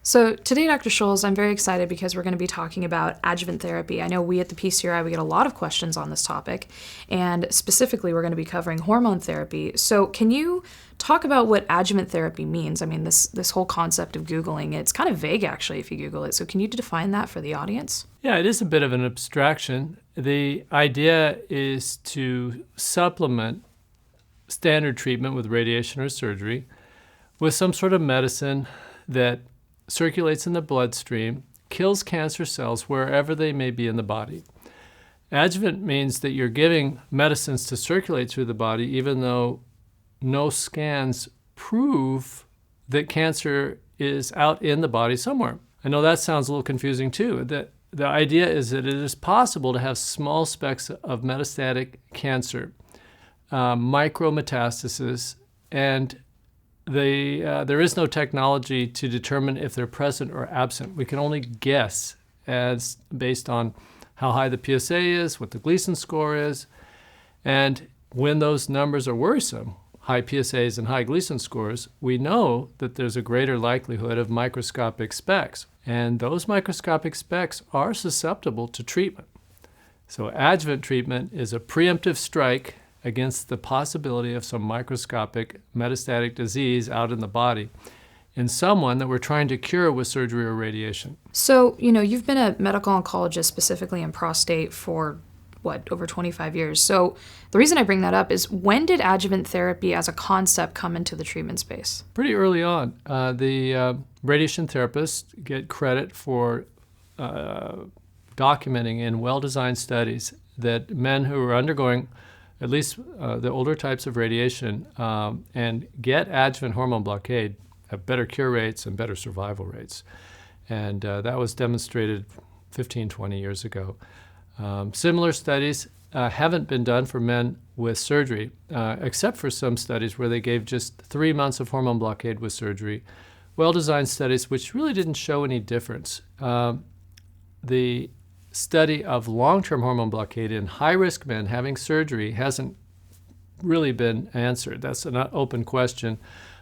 So today, Dr. Scholz, I'm very excited because we're going to be talking about adjuvant therapy. I know we at the PCRI, we get a lot of questions on this topic, and specifically we're going to be covering hormone therapy. So can you talk about what adjuvant therapy means? I mean, this whole concept of Googling, it's kind of vague actually if you Google it. So can you define that for the audience? Yeah, it is a bit of an abstraction. The idea is to supplement standard treatment with radiation or surgery with some sort of medicine that circulates in the bloodstream, kills cancer cells wherever they may be in the body. Adjuvant means that you're giving medicines to circulate through the body even though no scans prove that cancer is out in the body somewhere. I know that sounds a little confusing too. The idea is that it is possible to have small specks of metastatic cancer, micrometastasis, and there is no technology to determine if they're present or absent. We can only guess as based on how high the PSA is, what the Gleason score is, and when those numbers are worrisome, high PSAs and high Gleason scores, we know that there's a greater likelihood of microscopic specks, and those microscopic specks are susceptible to treatment. So adjuvant treatment is a preemptive strike against the possibility of some microscopic metastatic disease out in the body in someone that we're trying to cure with surgery or radiation. So, you've been a medical oncologist specifically in prostate for, over 25 years. So the reason I bring that up is when did adjuvant therapy as a concept come into the treatment space? Pretty early on. The radiation therapists get credit for documenting in well-designed studies that men who are undergoing at least the older types of radiation, and get adjuvant hormone blockade have better cure rates and better survival rates. And that was demonstrated 15, 20 years ago. Similar studies haven't been done for men with surgery, except for some studies where they gave just 3 months of hormone blockade with surgery. Well-designed studies which really didn't show any difference. The study of long-term hormone blockade in high-risk men having surgery hasn't really been answered. That's an open question.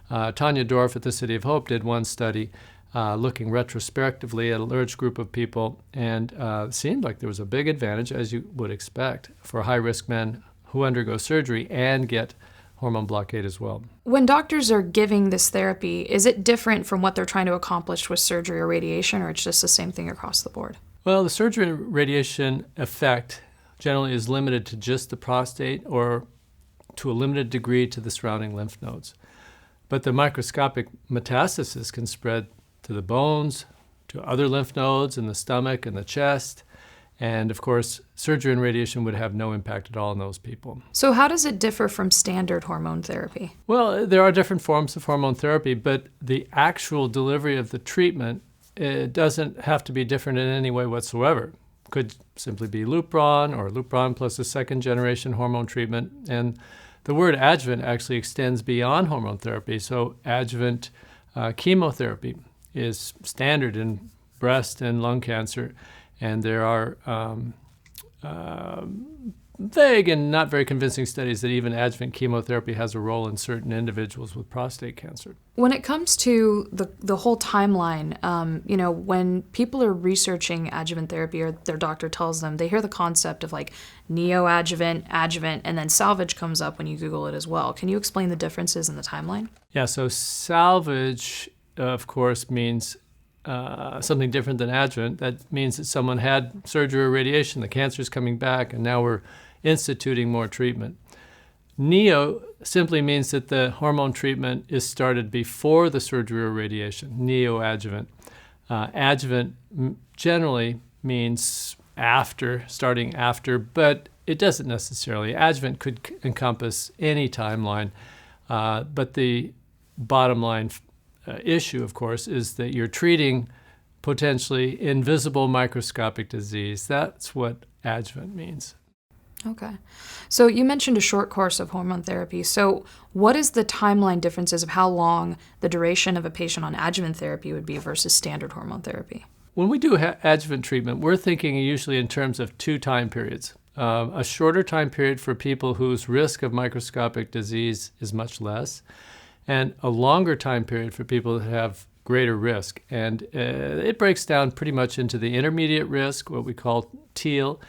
Tanya Dorff at the City of Hope did one study looking retrospectively at a large group of people, and it seemed like there was a big advantage, as you would expect, for high-risk men who undergo surgery and get hormone blockade as well. When doctors are giving this therapy, is it different from what they're trying to accomplish with surgery or radiation, or it's just the same thing across the board? Well, the surgery and radiation effect generally is limited to just the prostate or to a limited degree to the surrounding lymph nodes. But the microscopic metastasis can spread to the bones, to other lymph nodes in the stomach and the chest. And of course, surgery and radiation would have no impact at all on those people. So how does it differ from standard hormone therapy? Well, there are different forms of hormone therapy, but the actual delivery of the treatment, it doesn't have to be different in any way whatsoever. Could simply be Lupron or Lupron plus a second-generation hormone treatment. And the word adjuvant actually extends beyond hormone therapy. So adjuvant chemotherapy is standard in breast and lung cancer. And there are vague and not very convincing studies that even adjuvant chemotherapy has a role in certain individuals with prostate cancer. When it comes to the whole timeline, when people are researching adjuvant therapy or their doctor tells them, they hear the concept of like neo-adjuvant, adjuvant, and then salvage comes up when you Google it as well. Can you explain the differences in the timeline? Yeah, so salvage, of course, means something different than adjuvant. That means that someone had surgery or radiation, the cancer's coming back, and now we're instituting more treatment. Neo simply means that the hormone treatment is started before the surgery or radiation, neo-adjuvant. Adjuvant generally means after, starting after, but it doesn't necessarily. Adjuvant could encompass any timeline, but the bottom line issue, of course, is that you're treating potentially invisible microscopic disease. That's what adjuvant means. Okay. So you mentioned a short course of hormone therapy. So what is the timeline differences of how long the duration of a patient on adjuvant therapy would be versus standard hormone therapy? When we do adjuvant treatment, we're thinking usually in terms of 2 time periods. A shorter time period for people whose risk of microscopic disease is much less, and a longer time period for people that have greater risk. And it breaks down pretty much into the intermediate risk, what we call teal.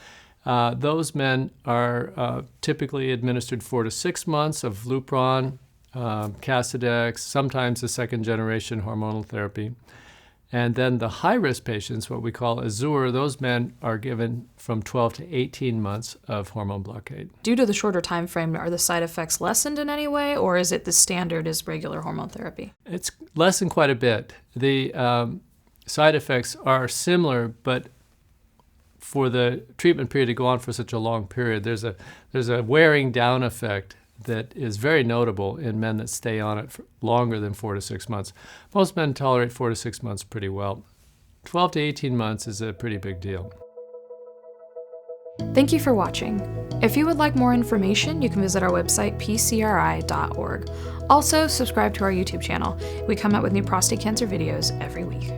Those men are typically administered 4 to 6 months of Lupron, Casodex, sometimes a second-generation hormonal therapy. And then the high-risk patients, what we call Azure, those men are given from 12 to 18 months of hormone blockade. Due to the shorter time frame, are the side effects lessened in any way, or is it the standard as regular hormone therapy? It's lessened quite a bit. The side effects are similar, but for the treatment period to go on for such a long period, there's a wearing down effect that is very notable in men that stay on it for longer than 4 to 6 months. Most men tolerate 4 to 6 months pretty well. 12 to 18 months is a pretty big deal. Thank you for watching. If you would like more information, you can visit our website, PCRI.org. Also, subscribe to our YouTube channel. We come out with new prostate cancer videos every week.